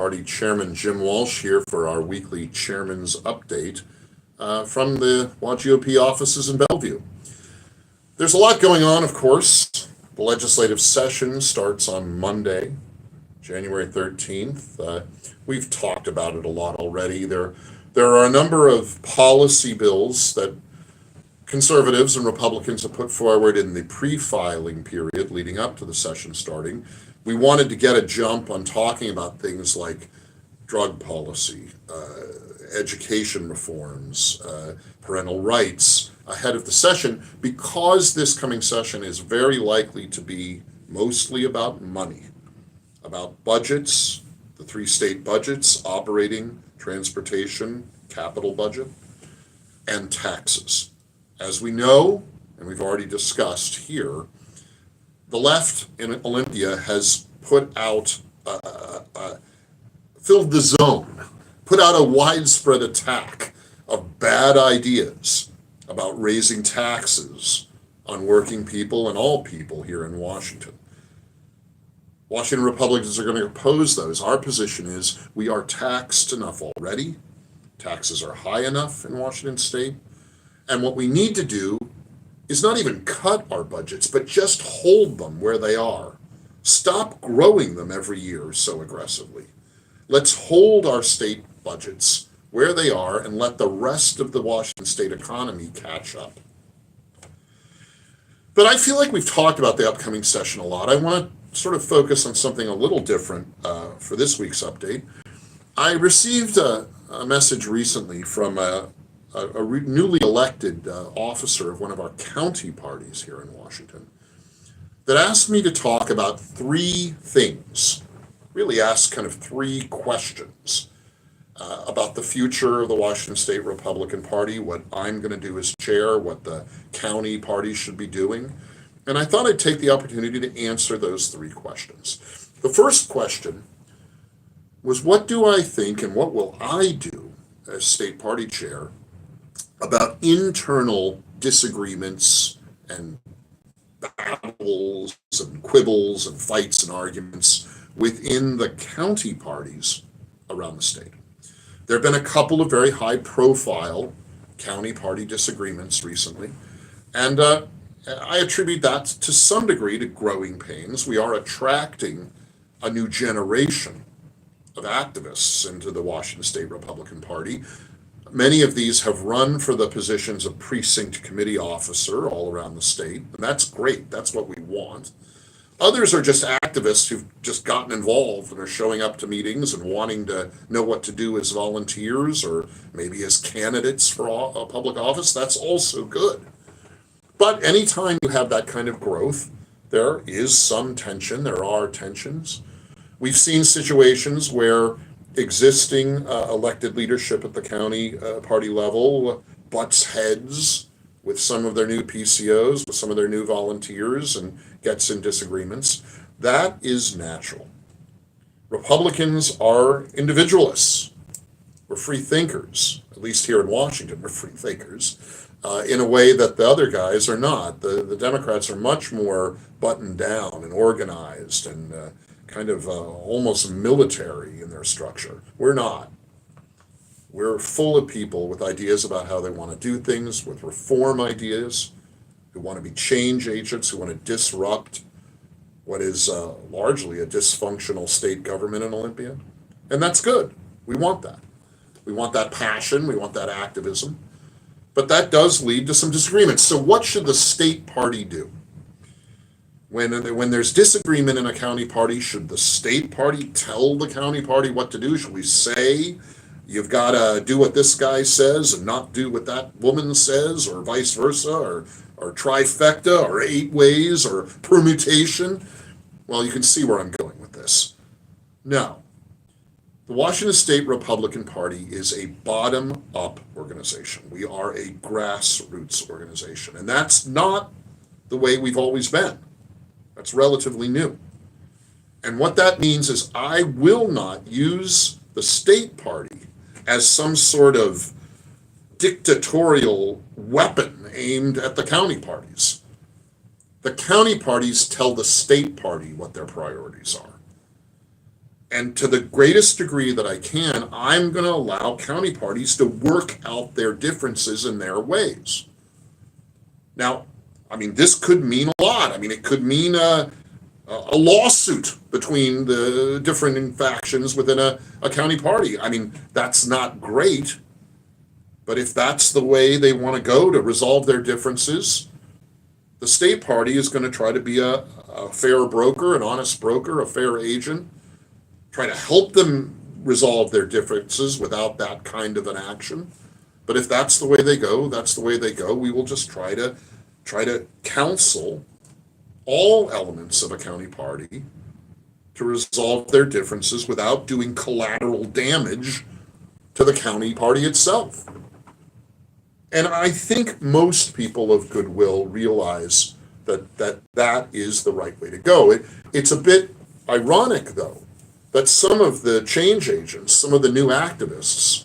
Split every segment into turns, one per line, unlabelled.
Party Chairman Jim Walsh here for our weekly Chairman's Update from the WAGOP offices in Bellevue. There's a lot going on, of course. The legislative session starts on Monday, January 13th. We've talked about it a lot already. There are a number of policy bills that Conservatives and Republicans have put forward in the pre-filing period leading up to the session starting. We wanted to get a jump on talking about things like drug policy, education reforms, parental rights ahead of the session, because this coming session is very likely to be mostly about money, about budgets, the three state budgets, operating, transportation, capital budget, and taxes. As we know, and we've already discussed here, the left in Olympia has put out, filled the zone, put out a widespread attack of bad ideas about raising taxes on working people and all people here in Washington. Washington Republicans are going to oppose those. Our position is we are taxed enough already. Taxes are high enough in Washington state. And what we need to do is not even cut our budgets, but just hold them where they are. Stop growing them every year so aggressively. Let's hold our state budgets where they are and let the rest of the Washington state economy catch up. But I feel like we've talked about the upcoming session a lot. I want to sort of focus on something a little different for this week's update. I received a message recently from a newly elected officer of one of our county parties here in Washington that asked me to talk about three things, really ask kind of three questions about the future of the Washington State Republican Party, what I'm going to do as chair, what the county party should be doing. And I thought I'd take the opportunity to answer those three questions. The first question was, what do I think and what will I do as state party chair about internal disagreements and battles and quibbles and fights and arguments within the county parties around the state? There have been a couple of very high-profile county party disagreements recently, and I attribute that to some degree to growing pains. We are attracting a new generation of activists into the Washington State Republican Party. Many of these have run for the positions of precinct committee officer all around the state, and that's great. That's what we want. Others are just activists who've just gotten involved and are showing up to meetings and wanting to know what to do as volunteers or maybe as candidates for a public office. That's also good. But anytime you have that kind of growth, there is some tension. There are tensions. We've seen situations where existing elected leadership at the county party level butts heads with some of their new PCOs, with some of their new volunteers, and gets in disagreements. That is natural. Republicans are individualists. We're free thinkers, at least here in Washington, we're free thinkers, in a way that the other guys are not. The Democrats are much more buttoned down and organized and kind of almost military in their structure. We're not. We're full of people with ideas about how they want to do things, with reform ideas, who want to be change agents, who want to disrupt what is largely a dysfunctional state government in Olympia. And that's good. We want that. We want that passion. We want that activism. But that does lead to some disagreements. So what should the state party do? When there's disagreement in a county party, should the state party tell the county party what to do? Should we say, you've got to do what this guy says and not do what that woman says, or vice versa, or trifecta, or 8 ways, or permutation? Well, you can see where I'm going with this. No. The Washington State Republican Party is a bottom-up organization. We are a grassroots organization, and that's not the way we've always been. That's relatively new. And what that means is I will not use the state party as some sort of dictatorial weapon aimed at the county parties. The county parties tell the state party what their priorities are. And to the greatest degree that I can, I'm going to allow county parties to work out their differences in their ways. Now, I mean, this could mean a lot. I mean, it could mean a lawsuit between the different factions within a county party. I mean, that's not great, but if that's the way they want to go to resolve their differences, the state party is going to try to be a fair broker, an honest broker, a fair agent, try to help them resolve their differences without that kind of an action. But if that's the way they go, that's the way they go. We will just try to counsel all elements of a county party to resolve their differences without doing collateral damage to the county party itself. And I think most people of goodwill realize that is the right way to go. It's a bit ironic, though, that some of the change agents, some of the new activists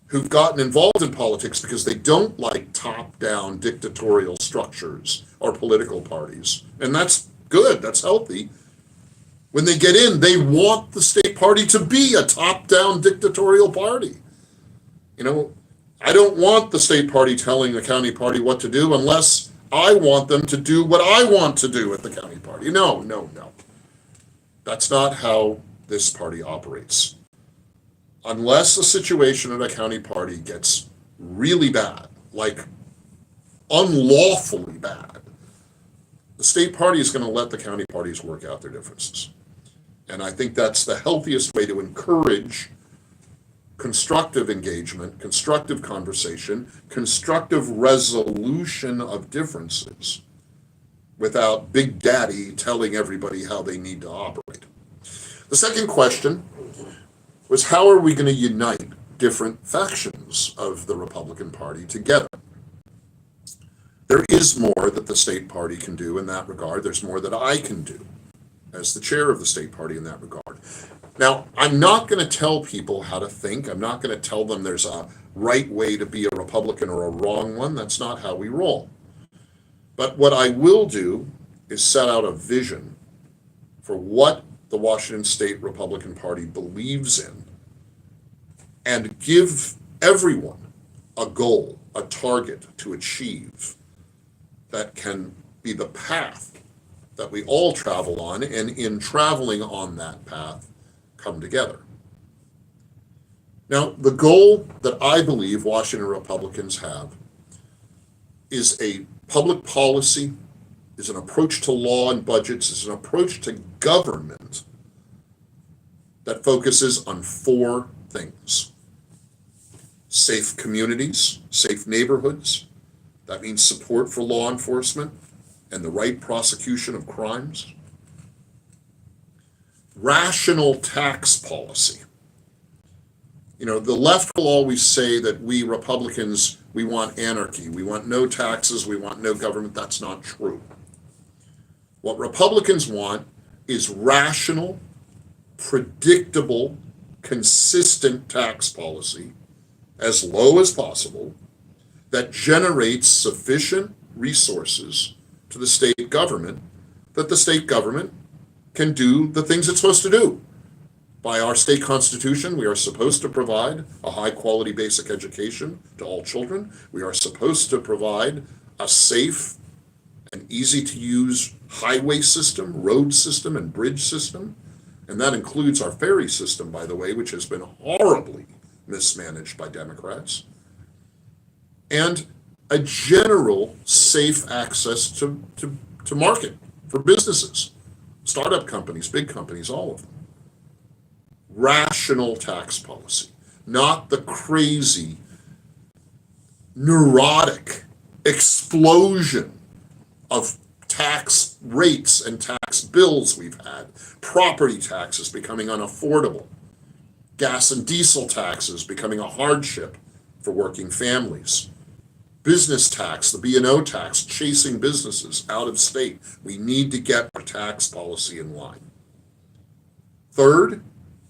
who've gotten involved in politics because they don't like top-down dictatorial structures or political parties, and that's good, that's healthy. When they get in, they want the state party to be a top-down dictatorial party. You know, I don't want the state party telling the county party what to do unless I want them to do what I want to do at the county party. No. That's not how this party operates. Unless a situation at a county party gets really bad, like unlawfully bad, the state party is going to let the county parties work out their differences. And I think that's the healthiest way to encourage constructive engagement, constructive conversation, constructive resolution of differences without Big Daddy telling everybody how they need to operate. The second question was, how are we going to unite different factions of the Republican Party together? There is more that the state party can do in that regard. There's more that I can do as the chair of the state party in that regard. Now, I'm not going to tell people how to think. I'm not going to tell them there's a right way to be a Republican or a wrong one. That's not how we roll. But what I will do is set out a vision for what the Washington State Republican Party believes in and give everyone a goal, a target to achieve that can be the path that we all travel on, and in traveling on that path, come together. Now, the goal that I believe Washington Republicans have is a public policy, is an approach to law and budgets, is an approach to government that focuses on four things: safe communities, safe neighborhoods. That means support for law enforcement and the right prosecution of crimes. Rational tax policy. You know, the left will always say that we Republicans, we want anarchy, we want no taxes, we want no government. That's not true. What Republicans want is rational, predictable, consistent tax policy, as low as possible, that generates sufficient resources to the state government that the state government can do the things it's supposed to do. By our state constitution, we are supposed to provide a high-quality basic education to all children. We are supposed to provide a safe and easy-to-use highway system, road system, and bridge system. And that includes our ferry system, by the way, which has been horribly mismanaged by Democrats. And a general safe access to market for businesses, startup companies, big companies, all of them. Rational tax policy, not the crazy, neurotic explosion of tax rates and tax bills we've had, property taxes becoming unaffordable, gas and diesel taxes becoming a hardship for working families, business tax, the B&O tax, chasing businesses out of state. We need to get our tax policy in line. Third,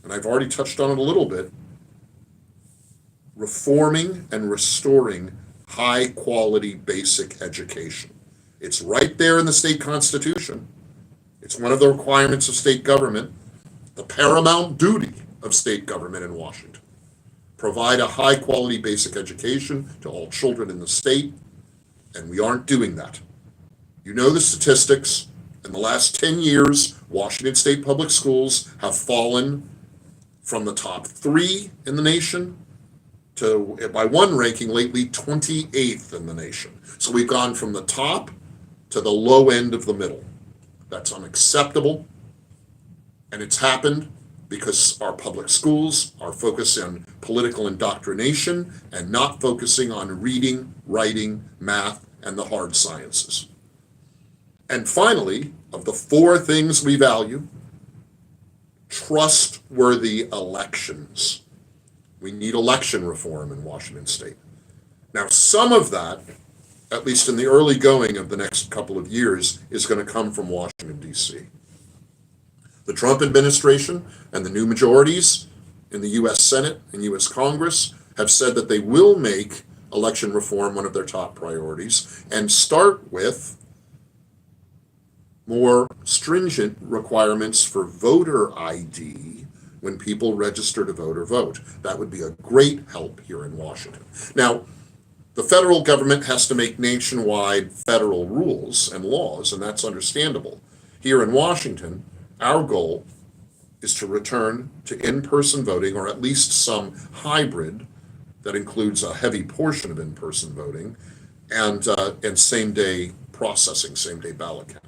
and I've already touched on it a little bit, reforming and restoring high-quality basic education. It's right there in the state constitution. It's one of the requirements of state government. the paramount duty of state government in Washington. Provide a high-quality basic education to all children in the state, and we aren't doing that. You know the statistics. In the last 10 years, Washington State Public Schools have fallen from the top 3 in the nation to, by one ranking lately, 28th in the nation. So we've gone from the top to the low end of the middle. That's unacceptable, and it's happened because our public schools are focused on political indoctrination and not focusing on reading, writing, math, and the hard sciences. And finally, of the 4 things we value, trustworthy elections. We need election reform in Washington State. Now, some of that, at least in the early going of the next couple of years, is going to come from Washington, D.C. The Trump administration and the new majorities in the U.S. Senate and U.S. Congress have said that they will make election reform one of their top priorities and start with more stringent requirements for voter ID when people register to vote or vote. That would be a great help here in Washington. Now, the federal government has to make nationwide federal rules and laws, and that's understandable. Here in Washington, our goal is to return to in-person voting, or at least some hybrid that includes a heavy portion of in-person voting and same-day processing, same-day ballot counting.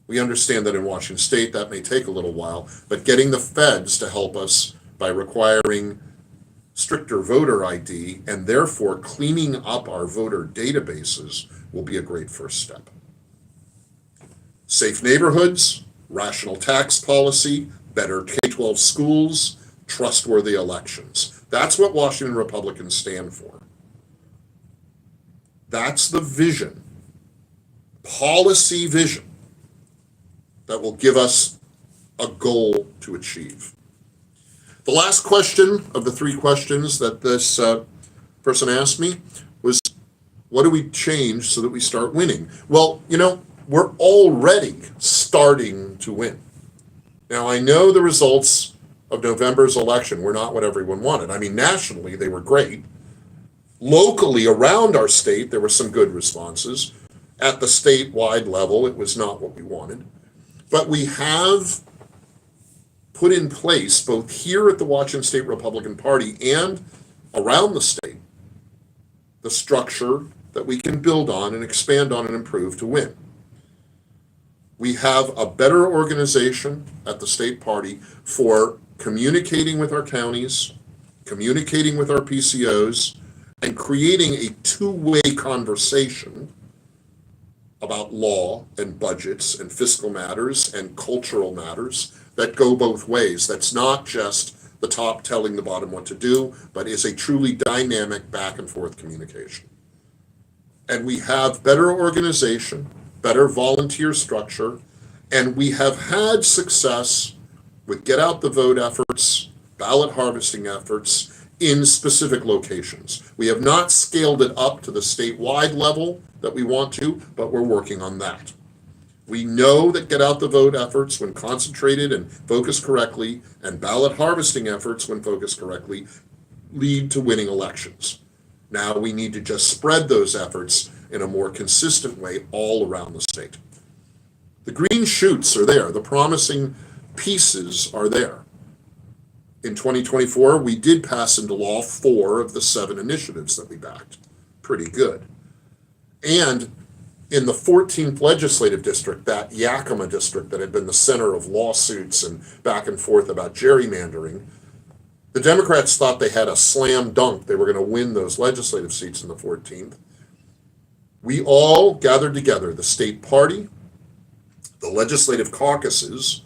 We understand that in Washington State that may take a little while, but getting the feds to help us by requiring stricter voter ID and therefore cleaning up our voter databases will be a great first step. Safe neighborhoods, rational tax policy, better K-12 schools, trustworthy elections. That's what Washington Republicans stand for. That's the vision, policy vision, that will give us a goal to achieve. The last question of the 3 questions that this person asked me was, what do we change so that we start winning? Well, we're already starting to win. Now, I know the results of November's election were not what everyone wanted. I mean, nationally, they were great. Locally, around our state, there were some good responses. At the statewide level, it was not what we wanted. But we have put in place, both here at the Washington State Republican Party and around the state, the structure that we can build on and expand on and improve to win. We have a better organization at the state party for communicating with our counties, communicating with our PCOs, and creating a two-way conversation about law and budgets and fiscal matters and cultural matters that go both ways. That's not just the top telling the bottom what to do, but is a truly dynamic back and forth communication. And we have better organization, better volunteer structure, and we have had success with get out the vote efforts, ballot harvesting efforts in specific locations. We have not scaled it up to the statewide level that we want to, but we're working on that. We know that get out the vote efforts, when concentrated and focused correctly, and ballot harvesting efforts, when focused correctly, lead to winning elections. Now we need to just spread those efforts in a more consistent way all around the state. The green shoots are there. The promising pieces are there. In 2024, we did pass into law 4 of the 7 initiatives that we backed. Pretty good. And in the 14th legislative district, that Yakima district that had been the center of lawsuits and back and forth about gerrymandering, the Democrats thought they had a slam dunk. They were going to win those legislative seats in the 14th. We all gathered together, the state party, the legislative caucuses,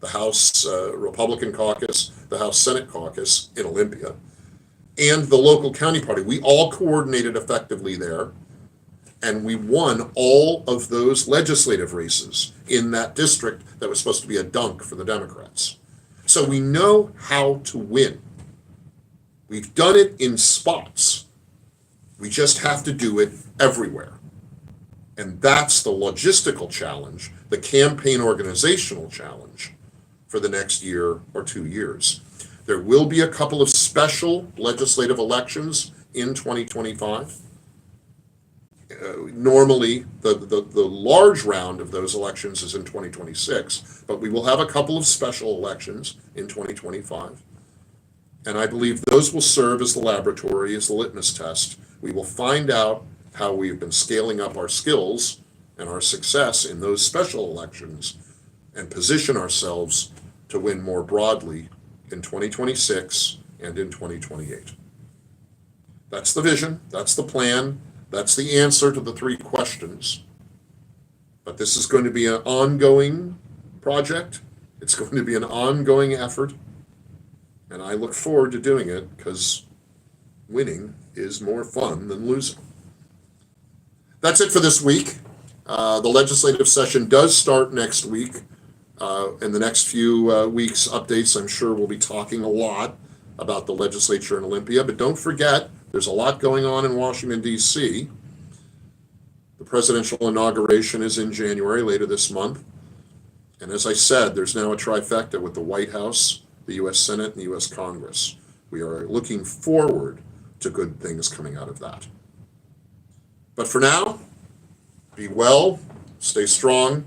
the House Republican caucus, the House Senate caucus in Olympia, and the local county party. We all coordinated effectively there, and we won all of those legislative races in that district that was supposed to be a dunk for the Democrats. So we know how to win. We've done it in spots. We just have to do it everywhere. And that's the logistical challenge, the campaign organizational challenge for the next year or 2 years. There will be a couple of special legislative elections in 2025. Normally, the large round of those elections is in 2026, but we will have a couple of special elections in 2025. And I believe those will serve as the laboratory, as the litmus test. We will find out how we've been scaling up our skills and our success in those special elections and position ourselves to win more broadly in 2026 and in 2028. That's the vision, that's the plan, that's the answer to the 3 questions. But this is going to be an ongoing project. It's going to be an ongoing effort. And I look forward to doing it because winning is more fun than losing. That's it for this week. The legislative session does start next week. In the next few weeks' updates, I'm sure we'll be talking a lot about the legislature in Olympia. But don't forget, there's a lot going on in Washington, D.C. The presidential inauguration is in January, later this month. And as I said, there's now a trifecta with the White House, the U.S. Senate, and the U.S. Congress. We are looking forward to good things coming out of that. But for now, be well, stay strong,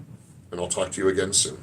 and I'll talk to you again soon.